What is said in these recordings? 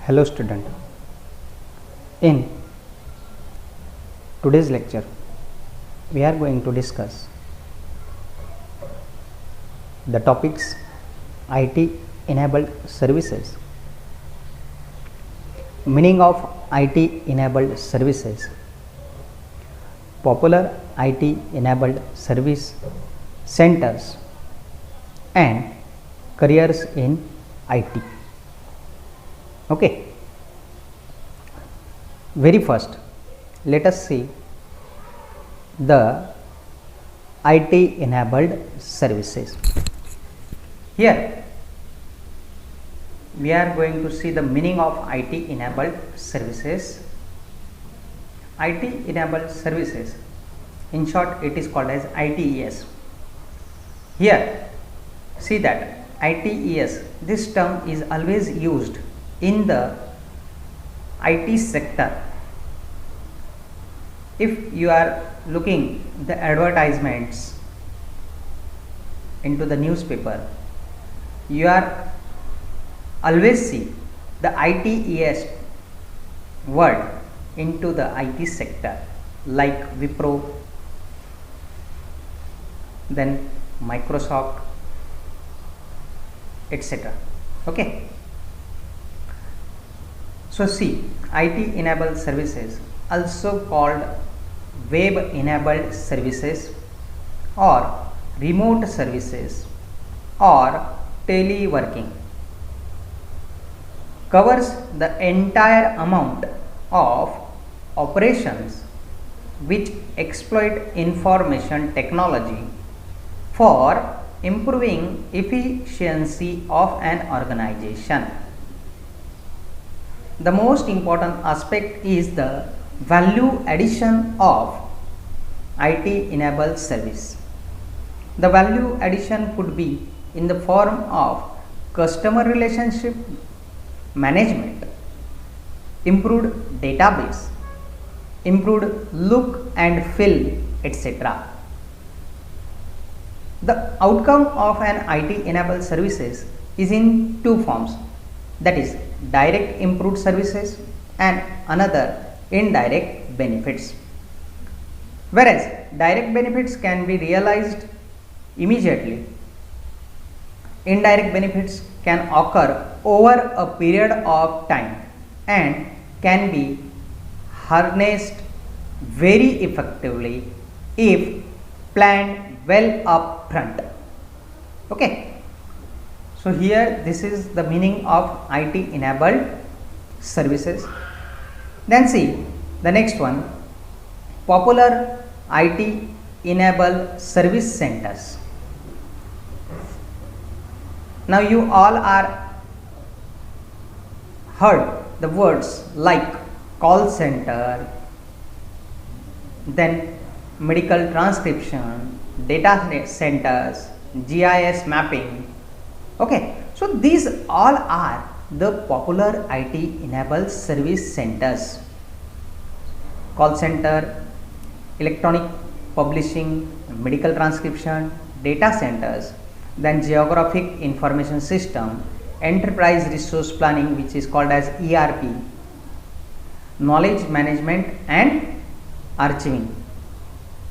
Hello student, in today's lecture we are going to discuss the topics IT enabled services, meaning of IT enabled services, popular IT enabled service centers and careers in IT. Okay, very first let us see the IT enabled services. Here we are going to see the meaning of IT enabled services. IT enabled services, in short it is called as ITES. Here see that ITES, this term is always used in the IT sector. If you are looking the advertisements into the newspaper, you are always see the ITES word into the IT sector, like Wipro, then Microsoft, etc. Okay. So see, IT enabled services, also called web enabled services or remote services or teleworking, covers the entire amount of operations which exploit information technology for improving efficiency of an organization. The most important aspect is the value addition of IT enabled service. The value addition could be in the form of customer relationship management, improved database, improved look and feel, etc. The outcome of an IT enabled services is in two forms, that is direct improved services and another indirect benefits. Whereas direct benefits can be realized immediately, indirect benefits can occur over a period of time and can be harnessed very effectively if planned well up front. Okay. So here this is the meaning of IT enabled services. Then see the next one, popular IT enabled service centers. Now you all are heard the words like call center, then medical transcription, data centers, GIS mapping. Okay, so these all are the popular IT enabled service centers: call center, electronic publishing, medical transcription, data centers, then geographic information system, enterprise resource planning, which is called as ERP, knowledge management and archiving.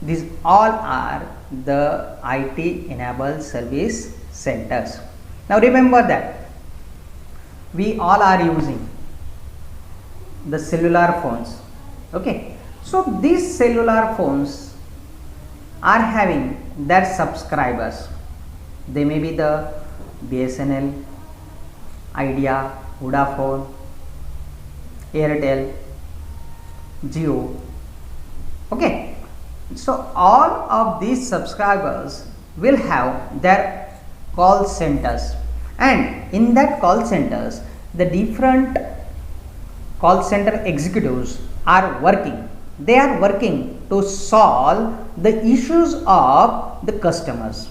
These all are the IT enabled service centers. Now remember that we all are using the cellular phones. Okay, so these cellular phones are having their subscribers. They may be the BSNL, Idea, Vodafone, Airtel, Jio. Okay, so all of these subscribers will have their call centers, and in that call centers the different call center executives are working. They are working to solve the issues of the customers.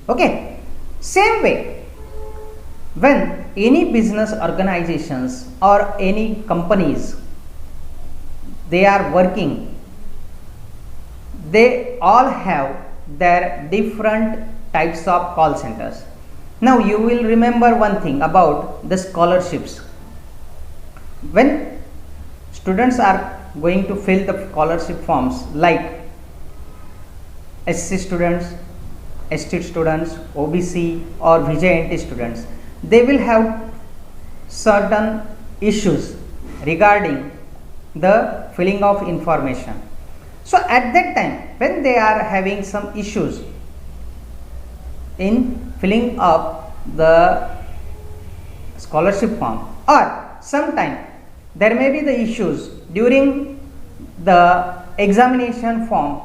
Okay, same way when any business organizations or any companies, they are working, they all have their different types of call centers. Now you will remember one thing about the scholarships. when students are going to fill the scholarship forms like SC students, ST students, OBC or VJNT students, they will have certain issues regarding the filling of information. So at that time when they are having some issues in filling up the scholarship form, or sometime there may be the issues during the examination form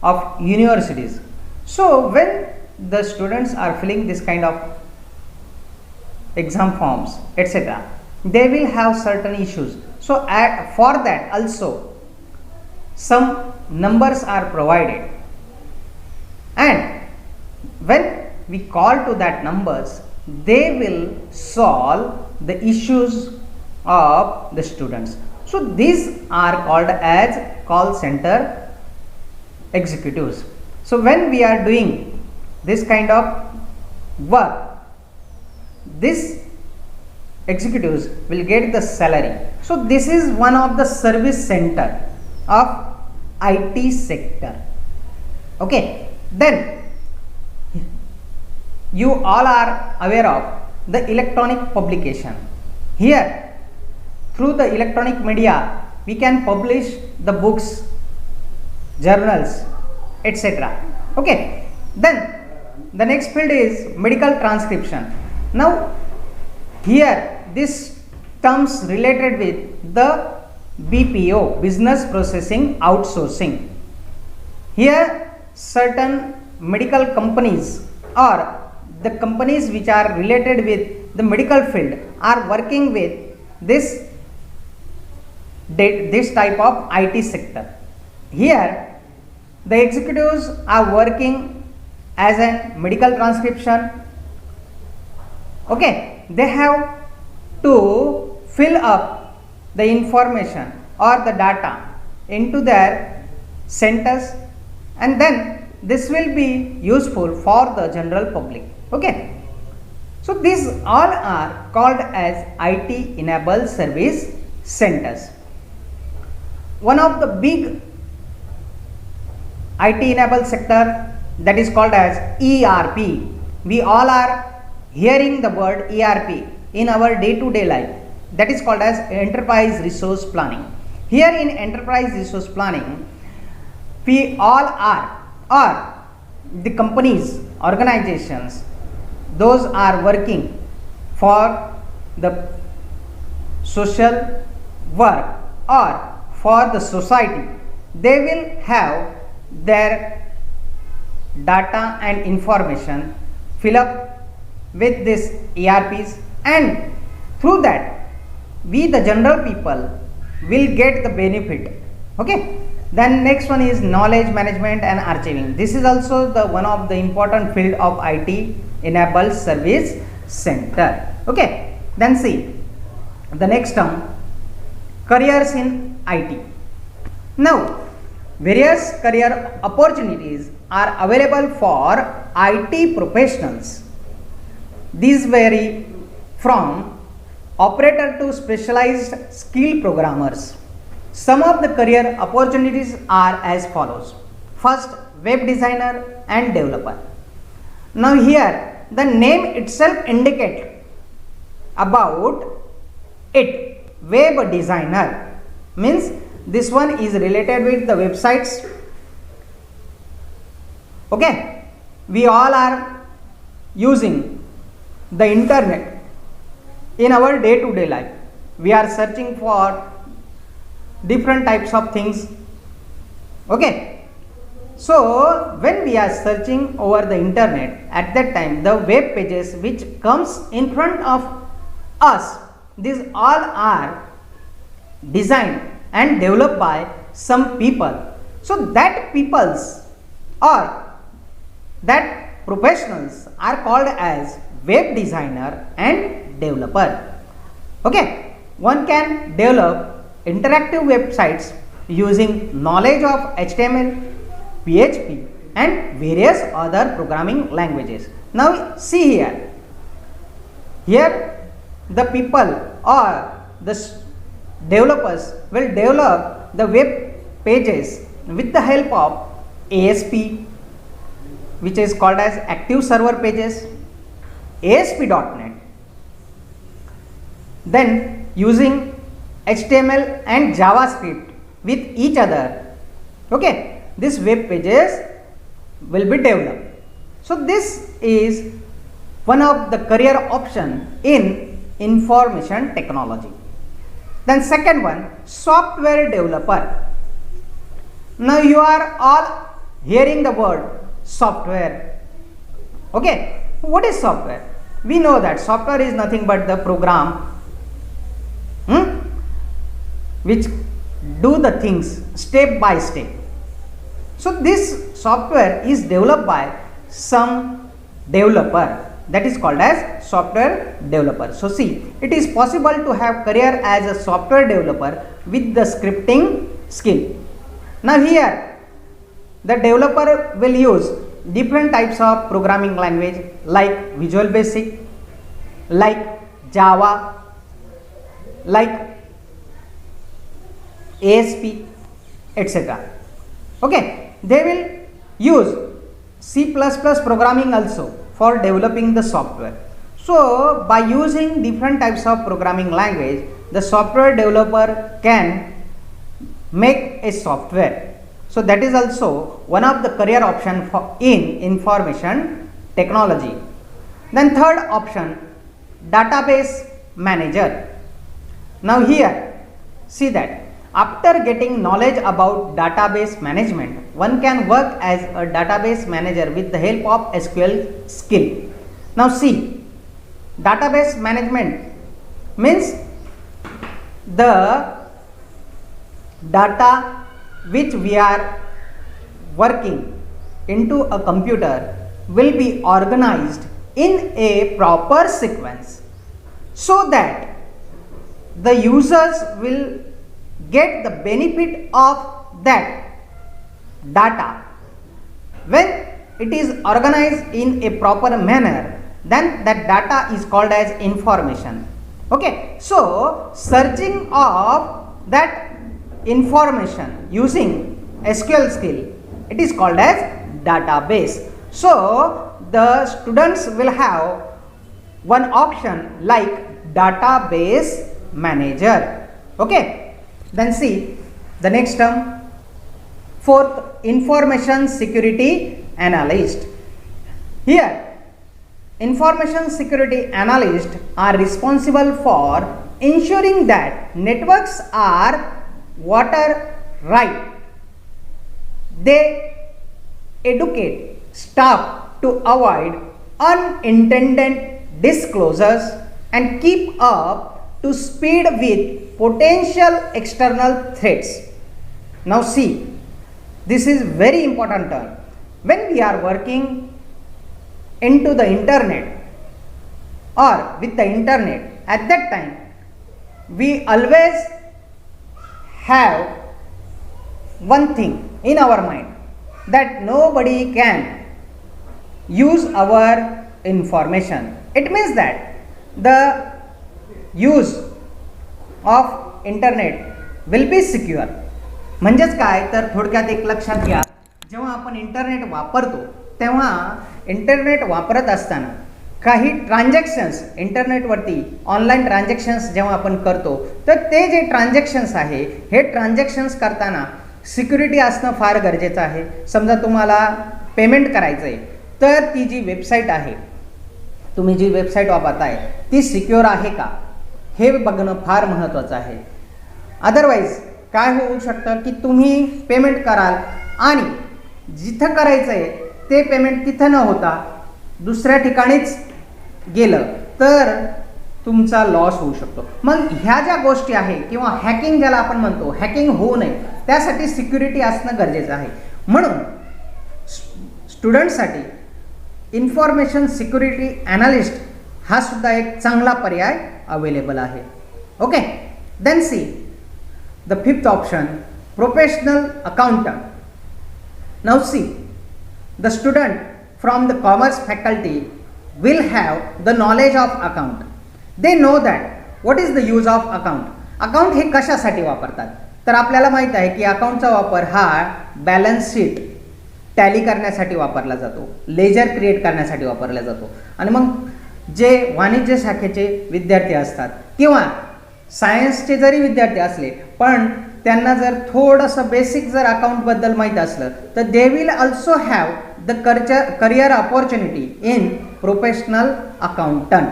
of universities. So when the students are filling this kind of exam forms etc., they will have certain issues. So for that also some numbers are provided, and when we call to that numbers, they will solve the issues of the students. So these are called as call center executives. So when we are doing this kind of work, these executives will get the salary. So this is one of the service center of IT sector. Okay, then you all are aware of the electronic publication. Here through the electronic media we can publish the books, journals etc. Okay, then the next field is medical transcription. Now here this terms related with the BPO, business processing outsourcing. Here certain medical companies or the companies which are related with the medical field are working with this type of IT sector. Here the executives are working as a medical transcription. Okay, they have to fill up the information or the data into their centers, and then this will be useful for the general public. Okay, so these all are called as IT enabled service centers. One of the big IT enabled sector that is called as ERP. We all are hearing the word ERP in our day-to-day life. That is called as enterprise resource planning. Here in enterprise resource planning, we all are, or the companies, organizations, those are working for the social work or for the society. They will have their data and information fill up with this ERPs, and through that we the general people will get the benefit. Okay, then next one is knowledge management and archiving. This is also the one of the important field of IT enabled service center. Okay, then see the next term, careers in IT. Now various career opportunities are available for IT professionals. These vary from operator to specialized skill programmers. Some of the career opportunities are as follows. First, web designer and developer. Now here the name itself indicates about it. Web designer means this one is related with the websites. Okay, we all are using the internet in our day-to-day life. We are searching for different types of things. Okay, so when we are searching over the internet, at that time the web pages which comes in front of us, these all are designed and developed by some people. So that peoples or that professionals are called as web designer and developer. Okay, one can develop interactive websites using knowledge of HTML, PHP and various other programming languages. Now see here the people or the developers will develop the web pages with the help of ASP, which is called as active server pages, ASP.NET, then using HTML and JavaScript with each other. Okay, these web pages will be developed. So this is one of the career option in information technology. Then second one, software developer. Now you are all hearing the word software. Okay, what is software? We know that software is nothing but the program which do the things step by step. So this software is developed by some developer, that is called as software developer. So see, it is possible to have career as a software developer with the scripting skill. Now here the developer will use different types of programming language like Visual Basic, like Java, like ASP, etc. Okay, they will use C++ programming also for developing the software. So by using different types of programming language, the software developer can make a software. So that is also one of the career option for in information technology. Then third option, database manager. Now here see that after getting knowledge about database management, one can work as a database manager with the help of SQL skill. Now see, database management means the data which we are working into a computer will be organized in a proper sequence so that the users will get the benefit of that data. When it is organized in a proper manner, then that data is called as information. Okay, so searching of that information using SQL skill, it is called as database. So the students will have one option like database manager. Okay, then see the next term, fourth, information security analyst. Here information security analysts are responsible for ensuring that networks are what are right. They educate staff to avoid unintended disclosures and keep up to speed with potential external threats. Now see, this is very important term. When we are working into the internet or with the internet, at that time we always have one thing in our mind, that nobody can use our information. It means that the use of internet will be secure. म्हणजेच काय तर थोडक्यात एक लक्षात घ्या, जेव्हा आपण internet वापरतो तेव्हा इंटरनेट वापरत असताना काही ट्रान्झॅक्शन्स इंटरनेटवरती ऑनलाईन ट्रान्झॅक्शन्स जेव्हा आपण करतो तर ते जे ट्रान्झॅक्शन्स आहे हे ट्रान्झॅक्शन्स करताना सिक्युरिटी असणं फार गरजेचं आहे. समजा तुम्हाला पेमेंट करायचं आहे तर ती जी वेबसाईट आहे, तुम्ही जी वेबसाईट वापरताय ती सिक्युअर आहे का हे बघणं फार महत्त्वाचं आहे. अदरवाईज काय होऊ शकतं की तुम्ही पेमेंट कराल आणि जिथं करायचं आहे ते पेमेंट तिथं न होता दुसऱ्या ठिकाणीच गेलं तर तुमचा लॉस होऊ शकतो. मग ह्या ज्या गोष्टी आहे किंवा हॅकिंग ज्याला आपण म्हणतो, हॅकिंग होऊ नये त्यासाठी सिक्युरिटी असणं गरजेचं आहे. म्हणून स्टुडंटसाठी इन्फॉर्मेशन सिक्युरिटी ॲनालिस्ट हा सुद्धा एक चांगला पर्याय अवेलेबल आहे. Okay, then see the fifth option, professional accountant. Now see the student from the commerce faculty will have the knowledge of account. They know that what is the use of account, account हे कशासाठी वापरतात, तर आपल्याला माहीत आहे की अकाउंटचा वापर हा बॅलन्स शीट टॅली करण्यासाठी वापरला जातो, लेजर क्रिएट करण्यासाठी वापरला जातो. आणि मग जे वाणिज्य शाखेचे विद्यार्थी असतात किंवा सायन्सचे जरी विद्यार्थी असले पण त्यांना जर थोडंसं बेसिक जर अकाउंटबद्दल माहीत असलं तर they will also have the career opportunity in professional accountant.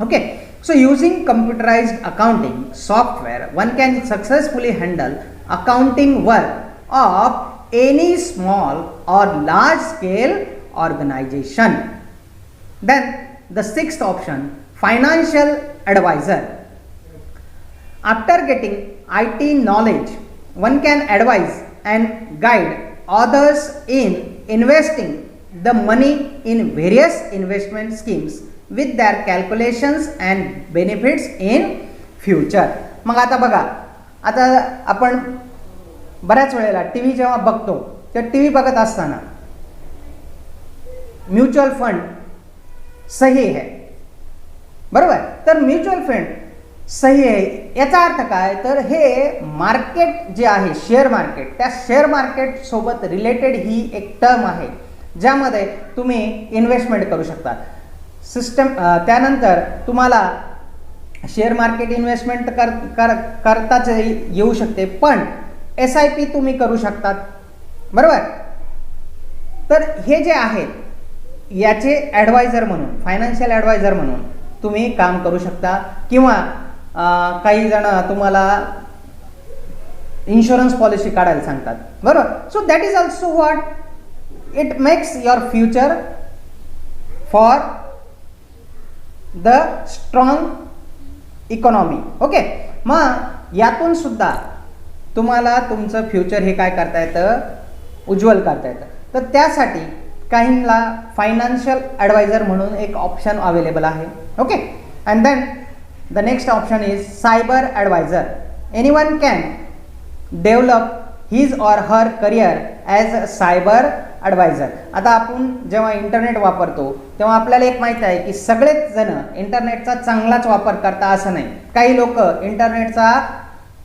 Okay, so using computerized accounting software one can successfully handle accounting work of any small or large scale organization. Then the sixth option, financial advisor. After getting IT knowledge one can advise and guide others in investing the money in various investment schemes with their calculations and benefits in future. मग आता बघा, आता आपण बऱ्याच वेळेला T V जेव्हा बघतो तर T V बघत असताना म्युच्युअल फंड सही आहे, बरोबर. तर म्युच्युअल फंड सही आहे याचा अर्थ काय, तर हे मार्केट जे आहे शेअर मार्केट, त्या शेअर मार्केट सोबत रिलेटेड ही एक टर्म आहे ज्यामध्ये तुम्ही इन्व्हेस्टमेंट करू शकता. सिस्टम त्यानंतर तुम्हाला शेअर मार्केट इन्व्हेस्टमेंट करताच येऊ शकते, पण SIP तुम्ही करू शकतात, बरोबर. तर हे जे आहेत याचे ॲडवायझर म्हणून, फायनान्शियल ॲडवायझर म्हणून तुम्ही काम करू शकता किंवा काही जण तुम्हाला इन्शुरन्स पॉलिसी काढायला सांगतात, बरोबर. So that is also what it makes your future for the strong economy. Okay, मग यातून सुद्धा तुम्हाला तुमचं फ्युचर हे काय करता येतं, उज्ज्वल करता येतं. तर त्यासाठी काहींना फायनान्शियल ॲडवायझर म्हणून एक ऑप्शन अवेलेबल आहे. Okay, and then the next option is cyber adviser. Anyone can develop his or her career as a cyber adviser. आता आपण जेव्हा इंटरनेट वापरतो तेव्हा आपल्याला एक माहीत आहे की सगळेच जण इंटरनेटचा चांगलाच वापर करता असं नाही. काही लोक इंटरनेटचा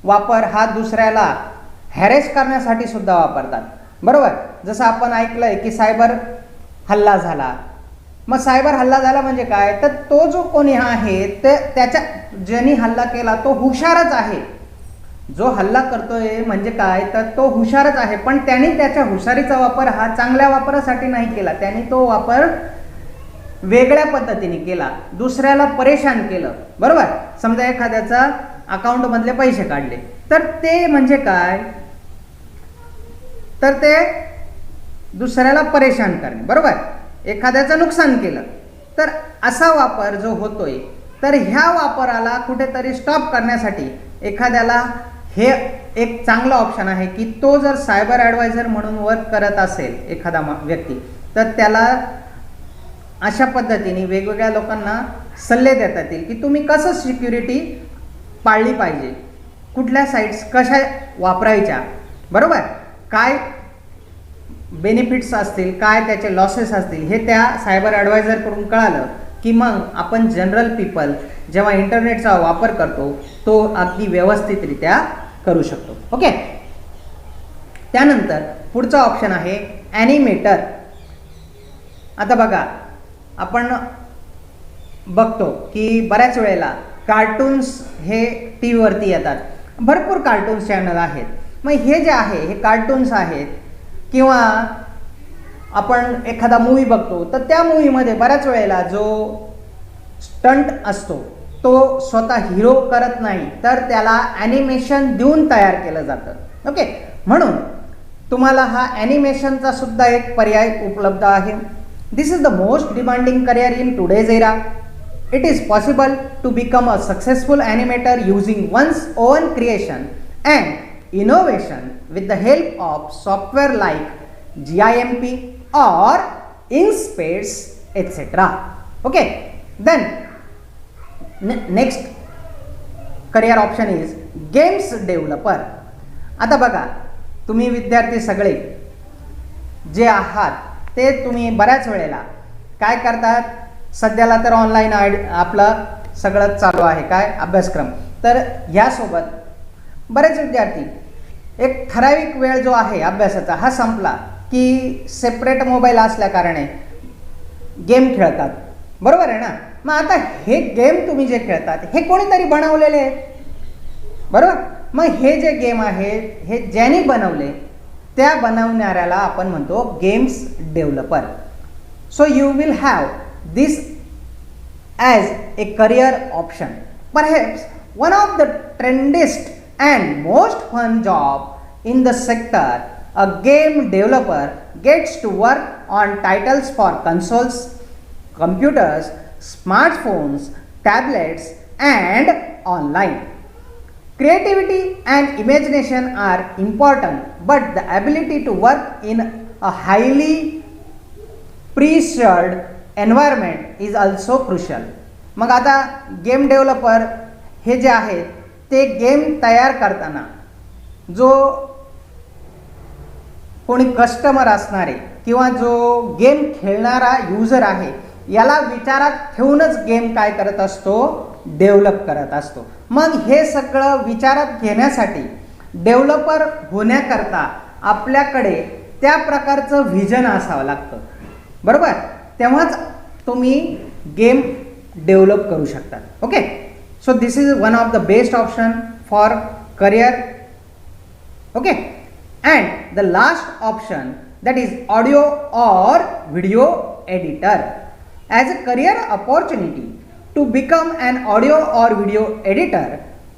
वापर हा दुसऱ्याला हॅरेस करण्यासाठी सुद्धा वापरतात, बरोबर. जसं आपण ऐकलं आहे की सायबर हल्ला झाला. मग सायबर हल्ला झाला म्हणजे काय, तर तो जो कोणी आहे ते त्याच्या ज्यांनी हल्ला केला तो हुशारच आहे. जो हल्ला करतोय म्हणजे काय, तर तो हुशारच आहे, पण त्यांनी त्याच्या हुशारीचा वापर हा चांगल्या वापरासाठी नाही केला. त्यांनी तो वापर वेगळ्या पद्धतीने केला, दुसऱ्याला परेशान केलं, बरोबर. समजा एखाद्याचा अकाउंटमधले पैसे काढले, तर ते म्हणजे काय, तर ते दुसऱ्याला परेशान करणे, बरोबर. एखाद्याचं नुकसान केलं. तर असा वापर जो होतोय, तर ह्या वापराला कुठेतरी स्टॉप करण्यासाठी एखाद्याला हे एक चांगला ऑप्शन आहे की तो जर सायबर ॲडवायझर म्हणून वर्क करत असेल एखादा व्यक्ती, तर त्याला अशा पद्धतीने वेगवेगळ्या लोकांना सल्ले देता येतील की तुम्ही कसं सिक्युरिटी पाळली पाहिजे, कुठल्या साईट्स कशा वापरायच्या, बरोबर. काय बेनिफिट्स असतील, काय त्याचे लॉसेस असतील, हे त्या सायबर ॲडवायझरकडून कळालं की मग आपण जनरल पीपल जेव्हा इंटरनेटचा वापर करतो तो अगदी व्यवस्थितरित्या करू शकतो. ओके, त्यानंतर पुढचा ऑप्शन आहे ॲनिमेटर. आता बघा, आपण बघतो की बऱ्याच वेळेला कार्टून्स हे टी व्हीवरती येतात, भरपूर कार्टून्स चॅनल आहेत. मग हे जे आहे हे कार्टून्स आहेत किंवा आपण एखादा मूवी बघतो तर त्या मूवीमध्ये बऱ्याच वेळेला जो स्टंट असतो तो स्वतः हिरो करत नाही, तर त्याला ॲनिमेशन देऊन तयार केलं जातं. ओके, म्हणून तुम्हाला हा ॲनिमेशनचा सुद्धा एक पर्याय उपलब्ध आहे. This is the most demanding career in today's era. It is possible to become a successful animator using one's own creation and innovation with the help of software like GIMP or InSpace etc. Okay, then next career option is games developer. आता बघा, तुम्ही विद्यार्थी सगळे जे आहात ते तुम्ही बऱ्याच वेळेला काय करतात, सध्याला तर ऑनलाईन आपलं सगळं चालू आहे काय अभ्यासक्रम, तर ह्यासोबत बरेच विद्यार्थी एक ठराविक वेळ जो आहे अभ्यासाचा हा संपला की सेपरेट मोबाईल असल्याकारणे गेम खेळतात, बरोबर आहे ना. मग आता हे गेम तुम्ही जे खेळतात हे कोणीतरी बनवलेले आहेत, बरोबर. मग हे जे गेम आहेत हे ज्यांनी बनवले त्या बनवणाऱ्याला आपण म्हणतो games developer. So you will have this as a career option. Perhaps one of the trendiest and most fun job in the sector, a game developer gets to work on titles for consoles, computers, smartphones, tablets and online. Creativity and imagination are important, but the ability to work in a highly pressured environment is also crucial. मग आता game developer हे जे आहेत ते game तयार करताना जो कोणी customer असणारे किंवा जो गेम खेळणारा युजर आहे याला विचारात ठेवूनच गेम काय करत असतो, डेव्हलप करत असतो. मग हे सगळं विचारात घेण्यासाठी डेव्हलपर होण्याकरता आपल्याकडे त्या प्रकारचं व्हिजन असावं लागतं, बरोबर. तेव्हाच तुम्ही गेम डेव्हलप करू शकता. Okay, so this is one of the best option for career. Okay, and the last option, that is audio or video editor. As a career opportunity to become an audio or video editor,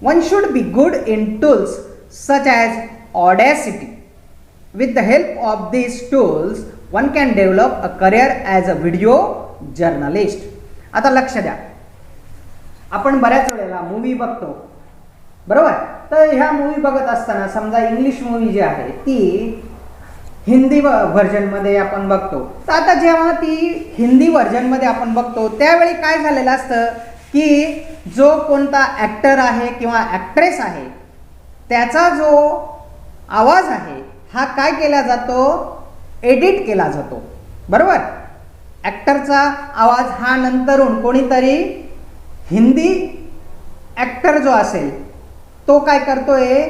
one should be good in tools such as Audacity. With the help of these tools one can develop a career as a video journalist. आता लक्ष द्या, आपण बऱ्याच वेळेला movie बघतो, बरोबर. तर ह्या मूवी बघत असताना समजा इंग्लिश मूवी जी आहे ती हिंदी व्हर्जनमध्ये आपण बघतो. तर आता जेव्हा ती हिंदी व्हर्जनमध्ये आपण बघतो त्यावेळी काय झालेलं असतं की जो कोणता ॲक्टर आहे किंवा ॲक्ट्रेस आहे त्याचा जो आवाज आहे हा काय केला जातो, एडिट केला जातो, बरोबर. ॲक्टरचा आवाज हा नंतरून कोणीतरी हिंदी ॲक्टर जो असेल तो काय करतोय,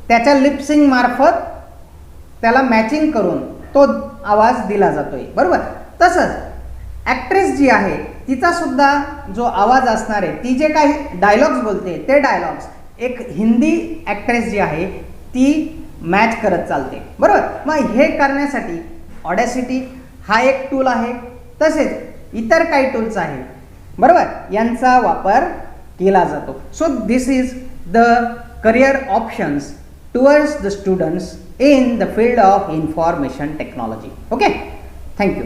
त्याच्या लिपसिंग मार्फत त्याला मॅचिंग करून तो आवाज दिला जातोय, बरोबर. तसंच ॲक्ट्रेस जी आहे तिचा सुद्धा जो आवाज असणार आहे, ती जे काही डायलॉग्स बोलते ते डायलॉग्स एक हिंदी ॲक्ट्रेस जी आहे ती मॅच करत चालते, बरोबर. मग हे करण्यासाठी ऑडॅसिटी हा एक टूल आहे, तसेच इतर काही टूल्स आहेत, बरोबर, यांचा वापर केला जातो. So this is the career options towards the students in the field of information technology. Okay, thank you.